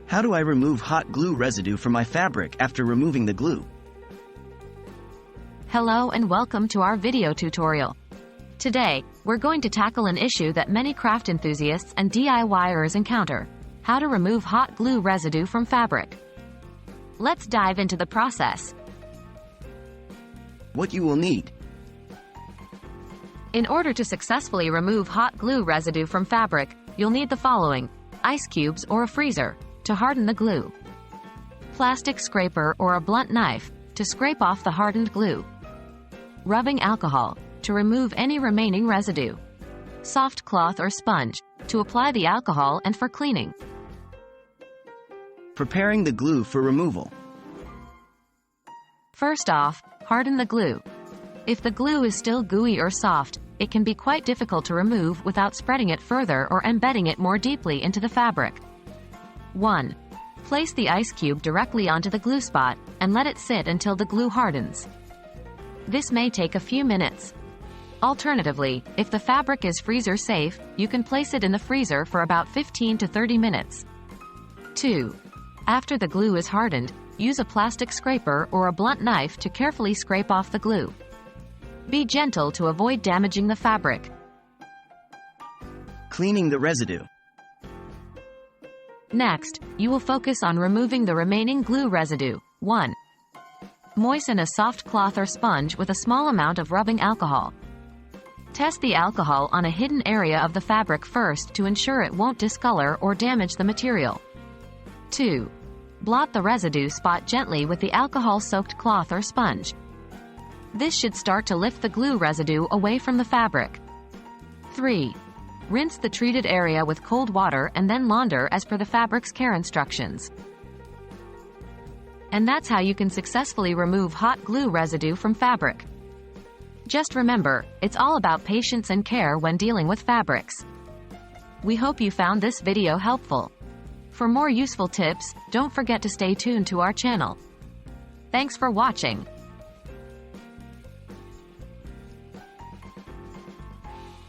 How do I remove hot glue residue from my fabric after removing the glue? Hello and welcome to our video tutorial. Today, we're going to tackle an issue that many craft enthusiasts and DIYers encounter: how to remove hot glue residue from fabric. Let's dive into the process. What you will need. In order to successfully remove hot glue residue from fabric, you'll need the following: ice cubes or a freezer to harden the glue, plastic scraper or a blunt knife to scrape off the hardened glue, rubbing alcohol to remove any remaining residue, soft cloth or sponge to apply the alcohol and for cleaning. Preparing the glue for removal. First off, harden the glue. If the glue is still gooey or soft, it can be quite difficult to remove without spreading it further or embedding it more deeply into the fabric. 1. Place the ice cube directly onto the glue spot and let it sit until the glue hardens. This may take a few minutes. Alternatively, if the fabric is freezer safe, you can place it in the freezer for about 15 to 30 minutes. 2. After the glue is hardened, use a plastic scraper or a blunt knife to carefully scrape off the glue. Be gentle to avoid damaging the fabric. Cleaning the residue. Next, you will focus on removing the remaining glue residue. 1. Moisten a soft cloth or sponge with a small amount of rubbing alcohol. Test the alcohol on a hidden area of the fabric first to ensure it won't discolor or damage the material. 2. Blot the residue spot gently with the alcohol-soaked cloth or sponge. This should start to lift the glue residue away from the fabric. 3. Rinse the treated area with cold water and then launder as per the fabric's care instructions. And that's how you can successfully remove hot glue residue from fabric. Just remember, it's all about patience and care when dealing with fabrics. We hope you found this video helpful. For more useful tips, don't forget to stay tuned to our channel. Thanks for watching.